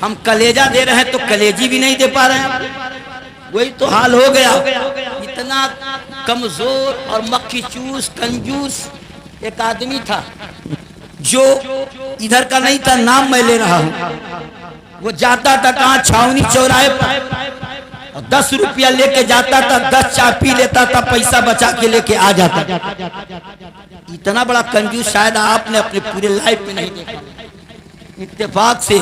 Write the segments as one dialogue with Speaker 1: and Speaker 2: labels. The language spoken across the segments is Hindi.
Speaker 1: हम कलेजा दे रहे हैं तो कलेजी भी नहीं दे पा रहे हैं। वही तो हाल हो गया। इतना कमजोर और मक्खी चूस कंजूस एक आदमी था जो इधर का नहीं था, नाम मैं ले रहा हूँ। वो जाता था कहाँ, छावनी चौराहे पर, और 10 रुपया लेके जाता था, 10 चाय पी लेता था, पैसा बचा के लेके आ जाता। इतना बड़ा कंजूस शायद आपने अपने पूरे लाइफ में नहीं देखा। इत्तेफाक से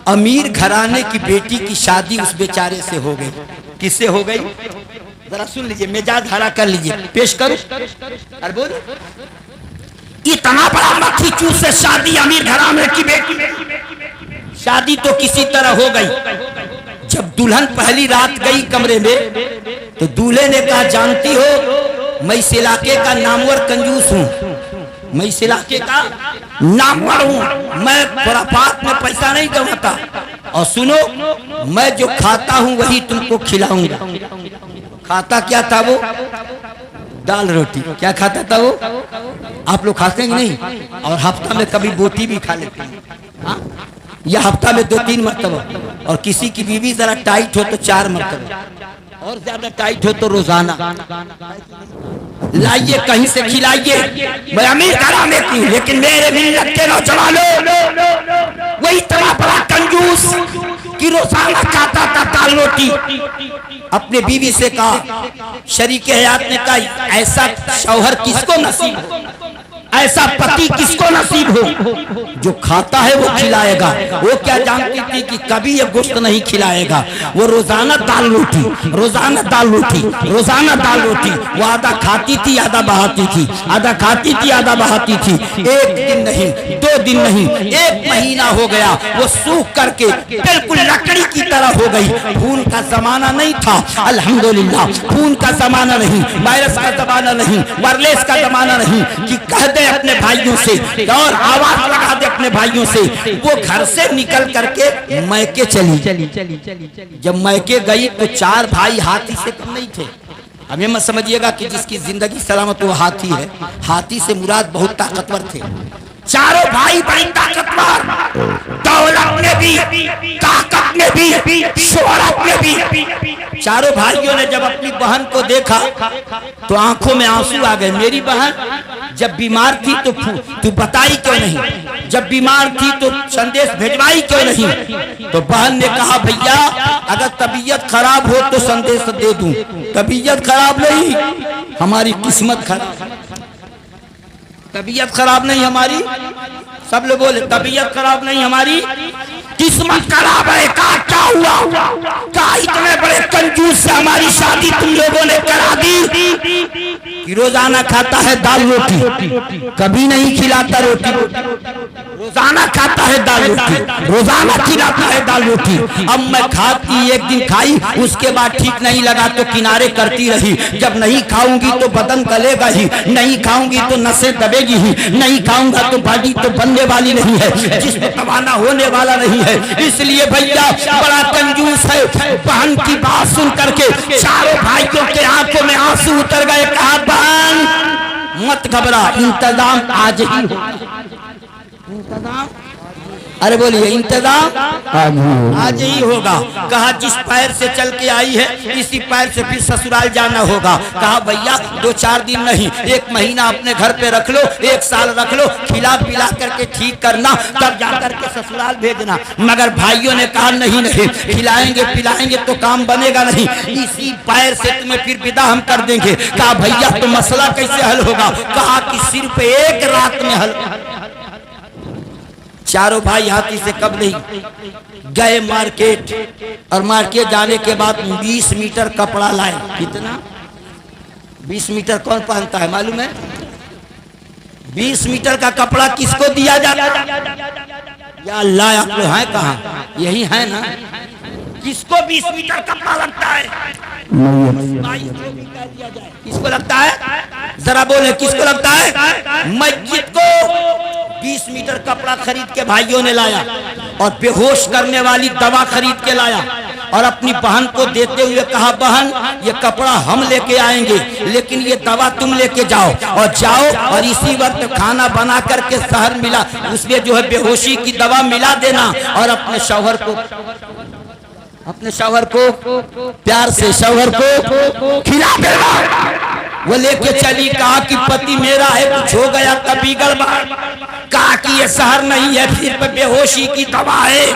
Speaker 1: अमीर घराने की बेटी की शादी उस बेचारे से हो गई। किससे हो गई? जरा सुन लीजिए, मिजाज हरा कर लीजिए, पेश करो। अरे बोल, इतना बड़ा मक्खी चूस से शादी अमीर घराने की बेटी। शादी तो किसी तरह हो गई। जब दुल्हन पहली रात गई कमरे में तो दूल्हे ने कहा, जानती हो मैं इस इलाके का नामवर कंजूस हूँ, मैं इस इलाके का नामवर हूँ, मैं खुराफात में पैसा नहीं कमाता, और सुनो मैं जो खाता हूँ वही तुमको खिलाऊंगा। खाता क्या था वो? दाल रोटी। क्या खाता था वो? आप लोग खाते हैं कि नहीं? और हफ्ता में कभी बोटी भी खा लेते हैं, हाँ? या हफ्ता में 2-3 मरतबा, और किसी की बीवी जरा टाइट हो तो 4 मरतबा, और ज्यादा टाइट हो तो रोजाना। लाइए कहीं से खिलाइए। मैं अमीर घराने की हूं, लेकिन मेरे मिल्लत के नौजवानों वही इतना बड़ा कंजूस कि रोजाना खाता था दाल रोटी। अपने बीवी से कहा, शरीके हयात ने कहा, ऐसा शौहर किसको नसीब हो, ऐसा पति किसको नसीब हो जो खाता है वो खिलाएगा। वो क्या जानती थी कि कभी ये गोश्त नहीं खिलाएगा। वो रोजाना दाल रोटी, रोजाना दाल रोटी, रोजाना दाल रोटी। वो आधा खाती थी आधा बहाती थी, आधा खाती थी आधा बहाती थी। 1 दिन नहीं, 2 दिन नहीं, 1 महीना हो गया। वो सूख करके बिल्कुल लकड़ी की तरह हो गई। खून का जमाना नहीं था, अल्हम्दुलिल्लाह, खून का जमाना नहीं, वायरस का जमाना नहीं, वायरलेस का जमाना नहीं कि कह दे अपने भाइयों से और आवाज लगा दे अपने भाइयों से। वो घर से निकल करके मैके चली। जब मैके गई तो 4 भाई हाथी से कम नहीं थे। अब ये मत समझिएगा कि जिसकी जिंदगी सलामत वो हाथी है। हाथी से मुराद बहुत ताकतवर थे। चारों भाई बड़ी ताकतवर, दौलत में भी, ताकत में भी, शोहरत में भी। चारों भाइयों ने जब अपनी बहन को देखा तो आंखों में आंसू आ गए। मेरी बहन जब बीमार थी तो तू बताई क्यों नहीं, जब बीमार थी तो संदेश भेजवाई क्यों नहीं? तो बहन ने कहा, भैया अगर तबीयत खराब हो तो संदेश दे दूं, तबीयत खराब नहीं, हमारी किस्मत खराब। तबीयत खराब नहीं हमारी, सब लोग बोले तबीयत खराब नहीं हमारी, किस्मत खराब है। क्या हुआ? क्या इतने बड़े कंजूस से हमारी शादी तुम लोगों ने करा दी कि रोजाना खाता है दाल रोटी, कभी नहीं खिलाता रोटी, रोजाना खाता है दाल रोटी, रोजाना खिलाता है दाल रोटी। अब मैं खाती, एक दिन खाई, उसके बाद ठीक नहीं लगा तो किनारे करती रही। जब नहीं खाऊंगी तो बदन गलेगा ही, नहीं खाऊंगी तो नसें दबेगी ही, नहीं खाऊंगा तो बॉडी तो बनने वाली नहीं है, जिसमें तवाना होने वाला नहीं है। इसलिए भैया बड़ा कंजूस है। बहन की बात सुन करके चारों भाइयों के आंखों में आंसू उतर गए। कहा, बहन मत घबरा, इंतजाम आज ही हो। इंतजाम, अरे बोलिए, इंतजाम आज ही होगा। कहा, जिस पैर से चल के आई है इसी पैर से फिर ससुराल जाना होगा। कहा, भैया 2-4 दिन नहीं, 1 महीना अपने घर पे रख लो, 1 साल रख लो, खिला पिला करके ठीक करना, तब जाकर के ससुराल भेजना। मगर भाइयों ने कहा, नहीं नहीं, खिलाएंगे पिलाएंगे तो काम बनेगा नहीं, इसी पैर से तुम्हें फिर विदा हम कर देंगे। कहा, भैया तो मसला कैसे हल होगा? कहा कि सिर्फ 1 रात में हल। चारों भाई हाथी से कब नहीं गए मार्केट, और मार्केट जाने के बाद 20 मीटर कपड़ा लाए। कितना? 20 मीटर कौन पहनता है मालूम है? 20 मीटर का कपड़ा किसको दिया जाता? या अल्लाह, आप लोग हैं कहाँ? यही है ना? किसको 20 मीटर कपड़ा लगता है? किसको लगता है? जरा बोले, किसको लगता है? मस्जिद को 20 मीटर कपड़ा खरीद के भाइयों ने लाया, और बेहोश करने वाली दवा खरीद के लाया, और अपनी बहन को देते हुए कहा, बहन ये कपड़ा हम लेके आएंगे, लेकिन ये दवा तुम लेके जाओ और जाओ और इसी वक्त खाना बना करके शहर मिला उसमें जो है बेहोशी की दवा मिला देना और अपने शौहर को प्यार से शौहर को खिला देना। वो लेके चली, कहा कि पति मेरा है, कुछ हो गया तभी गड़बड़। कहा कि ये शहर नहीं है, फिर पे बेहोशी की दवा है।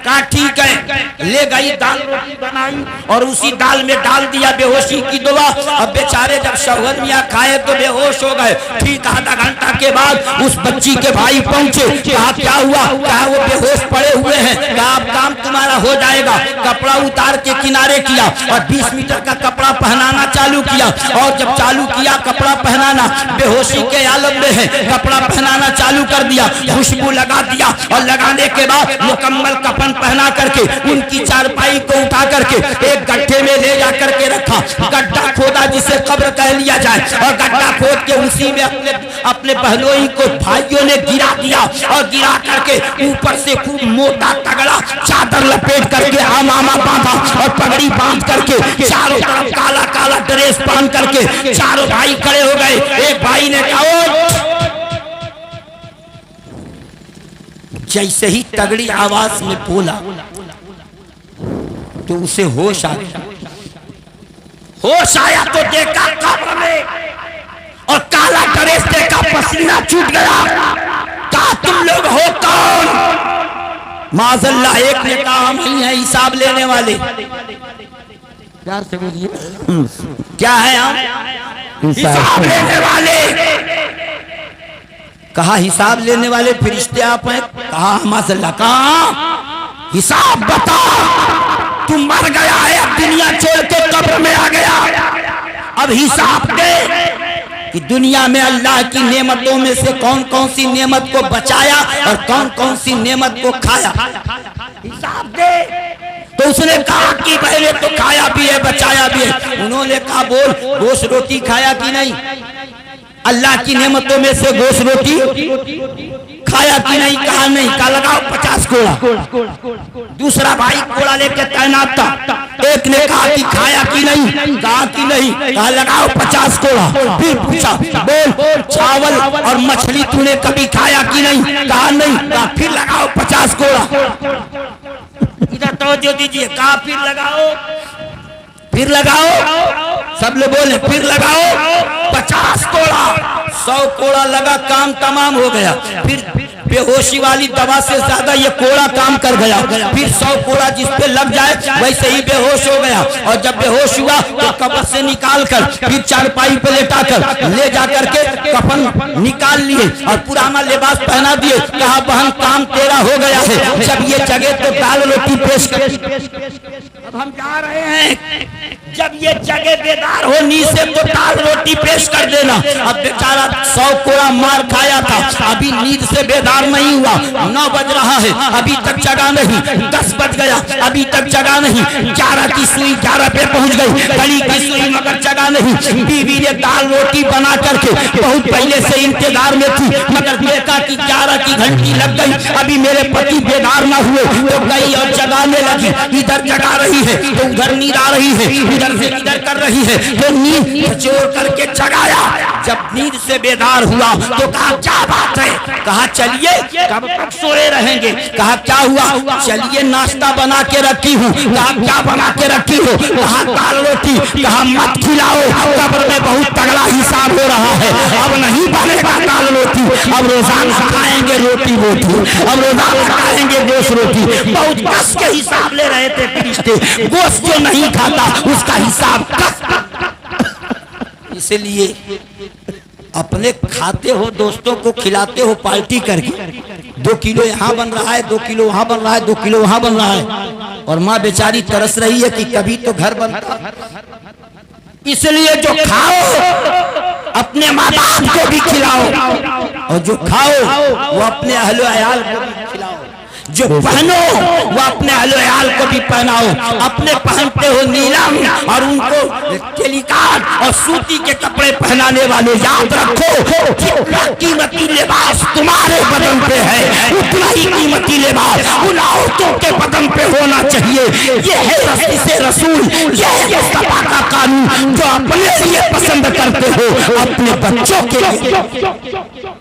Speaker 1: कहा ठीक है, ले गई दाल रोटी बनाई और उसी दाल में डाल दिया बेहोशी की दवा। अब बेचारे जब शौहर मियां खाए तो बेहोश हो गए। ठीक आधा घंटा के बाद उस बच्ची के भाई पहुंचे, कहा क्या हुआ? कहा वो बेहोश पड़े हुए हैं। कहा अब काम तुम्हारा हो जाएगा। कपड़ा उतार के किनारे किया और 20 मीटर का कपड़ा पहनाना चालू किया और जब चालू किया कपड़ा पहनाना, बेहोशी के आलम में है, कपड़ा पहनाना चालू कर दिया, खुशबू लगा दिया और लगाने के बाद मुकम्मल कफन पहना करके उनकी चारपाई को उठा करके एक गड्ढे में ले जा करके रखा। गड्ढा खोदा जिसे कब्र कह लिया जाए और गड्ढा खोद के उसी में अपने बहनोई को भाइयों ने गिरा दिया और गिरा करके ऊपर से खूब मोटा तगड़ा चादर लपेट करके आमामा बांधा और पगड़ी बांध करके चारों तरफ काला काला ड्रेस पहन करके चारों भाई खड़े हो गए। एक भाई ने कहा, जैसे ही तगड़ी आवाज में बोला तो उसे होश आ गया। होश आया तो देखा कब्र में और काला ड्रेस देखा, पसीना छूट गया। कहा तुम लोग हो कौन? माज़अल्लाह एक ने कहा हम ही हैं हिसाब लेने वाले। प्यार से बोलिए क्या है हम? हिसाब लेने वाले। कहा हिसाब लेने वाले फरिश्ते आप हैं? कहा माज़अल्लाह। कहा हिसाब बता, तू मर गया है, अब दुनिया छोड़ के कब्र में आ गया, अब हिसाब दे कि दुनिया में अल्लाह की नेमतों में से कौन कौन सी नेमत को बचाया और कौन कौन सी नेमत को खाया, हिसाब दे। तो उसने कहा कि पहले तो खाया भी है बचाया भी है। उन्होंने कहा बोल गोश्त रोटी खाया कि नहीं? अल्लाह की नेमतों में से गोश्त रोटी खाया कि नहीं? कहा नहीं। कहा लगाओ 50 कोड़ा। दूसरा भाई कोड़ा लेके तैनात था। एक ने कहा कि खाया कि नहीं? कहा कि नहीं। कहा लगाओ 50 कोड़ा। फिर पूछा बोल चावल और मछली तूने कभी खाया कि नहीं? कहा नहीं। कहा फिर लगाओ 50 कोड़ा। इधर तवज्जो दीजिए। कहा फिर लगाओ, फिर लगाओ, सब लोग बोले फिर लगाओ 50 कोड़ा। 100 कोड़ा लगा, काम तमाम हो गया। फिर बेहोशी वाली दवा से ज्यादा ये कोड़ा काम कर गया। फिर 100 कोड़ा जिस पे लग जाए वैसे ही बेहोश हो गया। और जब बेहोश हुआ तो कब्र से निकाल कर फिर चारपाई पे लेटा कर ले जा करके कफन निकाल लिए और पुराना लिबास पहना दिए। कहा बहन काम तेरा हो गया है, जब ये जगह तो दाल रोटी पेश कर। अब हम जा रहे हैं, जब ये जगह बेदार हो नींद से तो दाल रोटी पेश कर देना। अब बेचारा 100 कोड़ा मार खाया था, अभी नींद से बेदार नहीं हुआ। 9 बज रहा है, अभी तक जगा नहीं। 10 बज गया, अभी तक जगा नहीं। 11 की सुई 11 पे पहुंच गई, घड़ी की सुई मगर जगा नहीं। बीवी ने दाल रोटी बना करके बहुत पहले से इंतजार में थी, मगर देखा कि 11 की घंटी लग गई, अभी मेरे पति बेदार न हुए तो गई और जगाने लगी। इधर जगा रही है तो उधर नींद आ रही है, इधर से इधर कर रही है तो नींद जोड़ करके जगाया। जब नींद से बेदार हुआ तो कहा क्या बात है? कहा चलिए कब तक सोए रहेंगे? कहा क्या हुआ? चलिए नाश्ता बना के रखी हूँ। कहा क्या बना के रखी हो? कहा दाल रोटी। कहा मत खिलाओ, कब्र में बहुत तगड़ा हिसाब हो रहा है, अब नहीं बनेगा दाल रोटी, अब रोजाना खाएंगे रोटी रोटी, अब रोजाना खाएंगे गोश्त रोटी। बहुत कस के हिसाब ले रहे थे फरिश्ते। गोश्त जो नहीं खाता उसका हिसाब कस। इसलिए अपने खाते हो, दोस्तों को खिलाते हो पार्टी करके। 2 किलो यहाँ बन रहा है, 2 किलो वहां बन रहा है, 2 किलो वहां बन रहा है, और माँ बेचारी तरस रही है कि कभी तो घर बनता। इसलिए जो खाओ अपने माँ बाप को भी खिलाओ और जो खाओ वो अपने अहलो अयाल को भी खिलाओ। जो पहनो वो अपने अहल को भी पहनाओ। अपने पहनते हो नीलम और उनको टेलीकाट और सूती के कपड़े पहनाने वाले, याद रखो जितना कीमती लिबास तुम्हारे बदन पे है उतना ही कीमती लिबास उन औरतों के बदन पे होना चाहिए। ये है रस्सी से रसूल, ये है मुस्तफा का कानून जो अपने लिए पसंद करते हो अपने बच्चों के लिए।